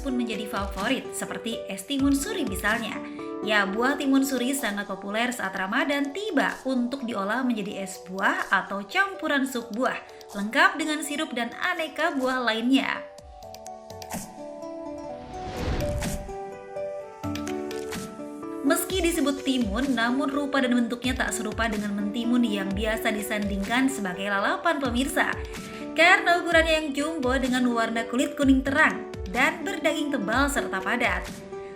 pun menjadi favorit, seperti es timun suri misalnya. Ya, buah timun suri sangat populer saat Ramadan tiba untuk diolah menjadi es buah atau campuran sup buah, lengkap dengan sirup dan aneka buah lainnya. Meski disebut timun, namun rupa dan bentuknya tak serupa dengan mentimun yang biasa disandingkan sebagai lalapan pemirsa. Karena ukurannya yang jumbo dengan warna kulit kuning terang dan berdaging tebal serta padat.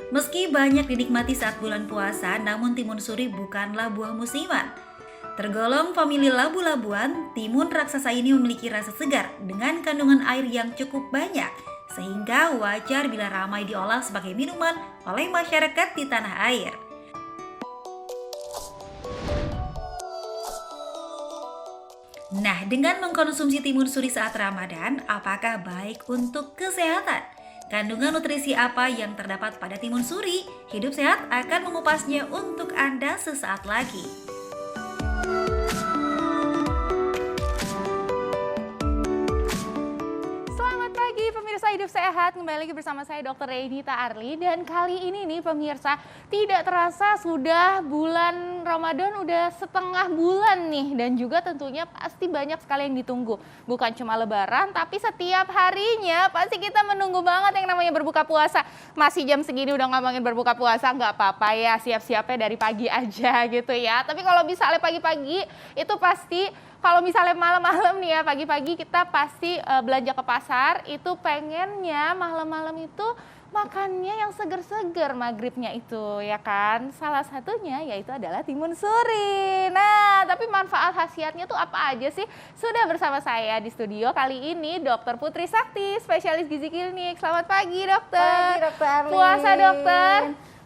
Meski banyak dinikmati saat bulan puasa, namun timun suri bukanlah buah musiman. Tergolong famili labu-labuan, timun raksasa ini memiliki rasa segar dengan kandungan air yang cukup banyak, sehingga wajar bila ramai diolah sebagai minuman oleh masyarakat di tanah air. Nah, dengan mengkonsumsi timun suri saat Ramadan, apakah baik untuk kesehatan? Kandungan nutrisi apa yang terdapat pada timun suri? Hidup Sehat akan mengupasnya untuk Anda sesaat lagi. Selamat pagi pemirsa Hidup Sehat, kembali lagi bersama saya Dr. Renita Arli. Dan kali ini nih pemirsa, tidak terasa sudah bulan Ramadan udah setengah bulan nih. Dan juga tentunya pasti banyak sekali yang ditunggu. Bukan cuma lebaran, tapi setiap harinya pasti kita menunggu banget yang namanya berbuka puasa. Masih jam segini udah ngomongin berbuka puasa, nggak apa-apa ya, siap-siapnya dari pagi aja gitu ya. Tapi kalau misalnya pagi-pagi itu pasti, kalau misalnya malam-malam nih ya, pagi-pagi kita pasti belanja ke pasar, itu pengennya malam-malam itu makannya yang seger-seger maghribnya itu ya kan. Salah satunya yaitu adalah timun suri. Nah, tapi manfaat khasiatnya tuh apa aja sih? Sudah bersama saya di studio kali ini Dr. Putri Sakti, spesialis gizi klinik. Selamat pagi dokter. Pagi Dokter Arli. Puasa dokter?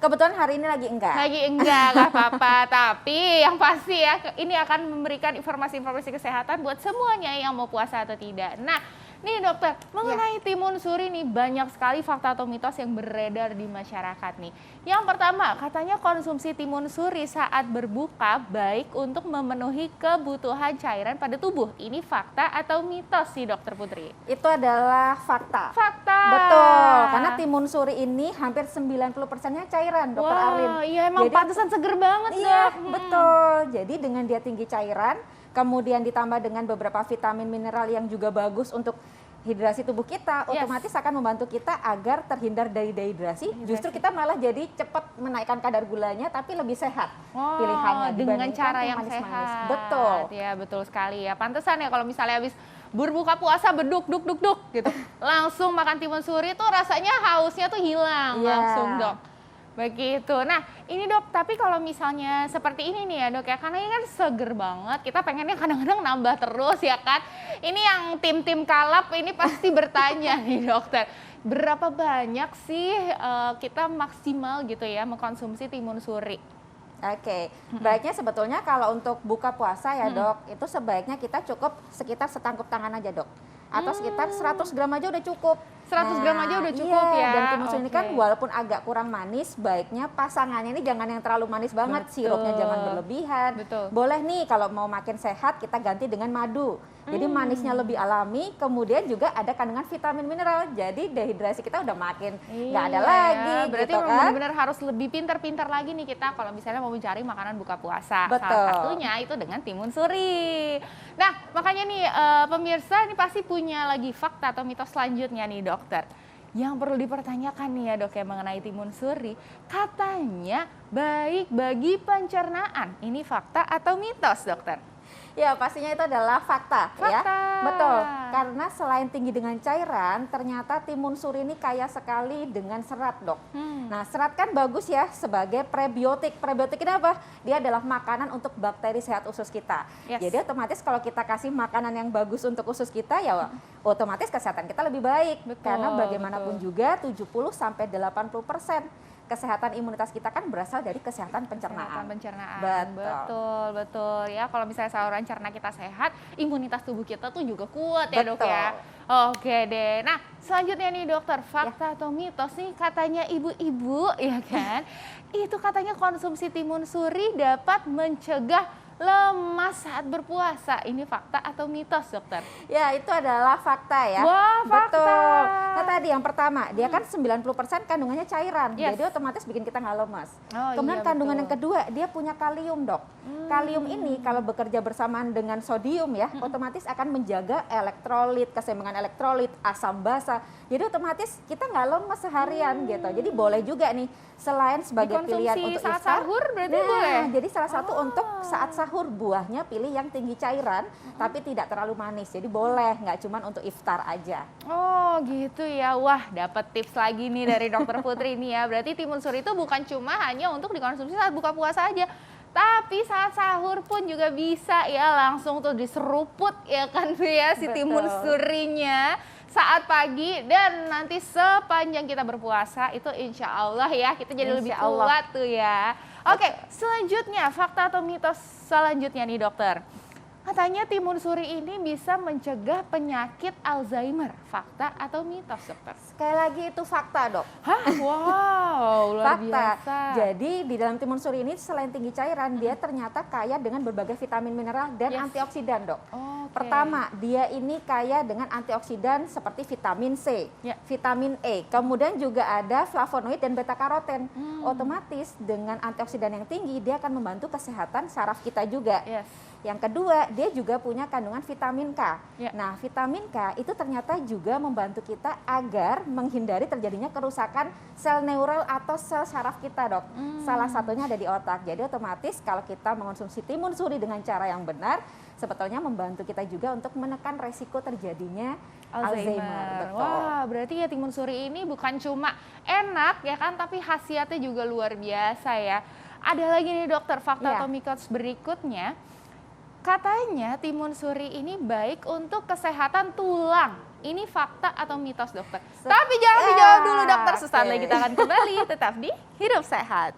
Kebetulan hari ini lagi enggak. Nggak apa-apa. Tapi yang pasti ya, ini akan memberikan informasi-informasi kesehatan buat semuanya yang mau puasa atau tidak. Nah, nih dokter, mengenai timun suri nih banyak sekali fakta atau mitos yang beredar di masyarakat nih. Yang pertama, katanya konsumsi timun suri saat berbuka baik untuk memenuhi kebutuhan cairan pada tubuh. Ini fakta atau mitos sih dokter Putri? Itu adalah fakta. Fakta. Betul, karena timun suri ini hampir 90%-nya cairan, Dokter Arlin. Iya emang Jadi, pantesan seger banget iya, dok. betul. Jadi dengan dia tinggi cairan, kemudian ditambah dengan beberapa vitamin mineral yang juga bagus untuk hidrasi tubuh kita, otomatis akan membantu kita agar terhindar dari dehidrasi. Justru kita malah jadi cepat menaikkan kadar gulanya, tapi lebih sehat pilihannya dengan cara yang manis-manis. sehat. Betul. Ya betul sekali ya. Pantesan ya kalau misalnya habis berbuka puasa beduk gitu, langsung makan timun suri tuh rasanya hausnya tuh hilang langsung dok. Begitu. Nah ini dok, tapi kalau misalnya seperti ini nih ya dok ya, karena ini kan seger banget, kita pengennya kadang-kadang nambah terus ya kan. Ini yang tim-tim kalap ini pasti bertanya nih dokter, berapa banyak sih kita maksimal gitu ya mengkonsumsi timun suri? Oke, baiknya sebetulnya kalau untuk buka puasa ya dok, itu sebaiknya kita cukup sekitar setangkup tangan aja dok. Atau sekitar 100 gram aja udah cukup. 100 gram aja udah cukup ya. Dan timun suri ini kan walaupun agak kurang manis, baiknya pasangannya ini jangan yang terlalu manis banget. Sirupnya jangan berlebihan. Boleh nih kalau mau makin sehat kita ganti dengan madu. Jadi manisnya lebih alami, kemudian juga ada kandungan vitamin mineral. Jadi dehidrasi kita udah makin nggak ada lagi. Berarti gitu kan? benar-benar harus lebih pintar-pintar lagi nih kita kalau misalnya mau mencari makanan buka puasa. Betul. Salah satunya itu dengan timun suri. Nah makanya nih pemirsa ini pasti punya lagi fakta atau mitos selanjutnya nih dokter. Yang perlu dipertanyakan nih ya dok ya mengenai timun suri, katanya baik bagi pencernaan. Ini fakta atau mitos dokter? Ya pastinya itu adalah fakta. Ya. Betul, karena selain tinggi dengan cairan, ternyata timun suri ini kaya sekali dengan serat dok. Nah serat kan bagus ya sebagai prebiotik. Prebiotik ini apa? Dia adalah makanan untuk bakteri sehat usus kita. Jadi otomatis kalau kita kasih makanan yang bagus untuk usus kita ya otomatis kesehatan kita lebih baik. Karena bagaimanapun juga 70-80% kesehatan imunitas kita kan berasal dari kesehatan pencernaan. Betul ya. Kalau misalnya saluran cerna kita sehat, imunitas tubuh kita tuh juga kuat ya dok ya. Oke deh. Nah selanjutnya nih dokter, fakta atau mitos nih katanya ibu-ibu ya kan, itu katanya konsumsi timun suri dapat mencegah lemas saat berpuasa. Ini fakta atau mitos, dokter? Ya, itu adalah fakta ya. Wah, fakta. Betul. Nah, tadi yang pertama, dia kan 90% kandungannya cairan. Yes. Jadi otomatis bikin kita nggak lemas. Oh, Kemudian iya, kandungan betul. yang kedua, dia punya kalium, Dok. Kalium ini kalau bekerja bersamaan dengan sodium ya, otomatis akan menjaga elektrolit, keseimbangan elektrolit, asam basa. Jadi otomatis kita nggak lemas seharian gitu. Jadi boleh juga nih selain sebagai pilihan Dikonsumsi untuk saat iftar. sahur berarti Nah, boleh? jadi salah satu untuk saat sahur buahnya pilih yang tinggi cairan tapi tidak terlalu manis. Jadi boleh, nggak cuma untuk iftar aja. Oh gitu ya, wah dapat tips lagi nih dari dokter Putri nih ya. Berarti timun suri itu bukan cuma hanya untuk dikonsumsi saat buka puasa aja, tapi saat sahur pun juga bisa ya, langsung tuh diseruput ya kan tuh ya si timun Betul. surinya saat pagi, dan nanti sepanjang kita berpuasa itu insya Allah ya kita jadi lebih Insya Allah. kuat tuh ya. Oke, selanjutnya fakta atau mitos selanjutnya nih dokter. Katanya timun suri ini bisa mencegah penyakit Alzheimer. Fakta atau mitos, dokter? Sekali lagi itu fakta, Dok. Hah? Wow, luar Fakta. biasa. Jadi di dalam timun suri ini selain tinggi cairan, dia ternyata kaya dengan berbagai vitamin mineral dan Yes. antioksidan, Dok. Oke. Pertama, dia ini kaya dengan antioksidan seperti vitamin C, Ya. vitamin E, kemudian juga ada flavonoid dan beta karoten. Otomatis dengan antioksidan yang tinggi, dia akan membantu kesehatan saraf kita juga. Yes. Yang kedua, dia juga punya kandungan vitamin K. Ya. Nah, vitamin K itu ternyata juga membantu kita agar menghindari terjadinya kerusakan sel neural atau sel saraf kita, Dok. Salah satunya ada di otak. Jadi otomatis kalau kita mengonsumsi timun suri dengan cara yang benar, sebetulnya membantu kita juga untuk menekan resiko terjadinya Alzheimer. Betul. Wah, berarti ya timun suri ini bukan cuma enak ya kan, tapi khasiatnya juga luar biasa ya. Ada lagi nih dokter, fakta Iya. atau mitos berikutnya. Katanya timun suri ini baik untuk kesehatan tulang. Ini fakta atau mitos, dokter? Tapi jangan dijawab dulu, dokter. Sesaat oke. lagi kita akan kembali. Tetap di Hidup Sehat.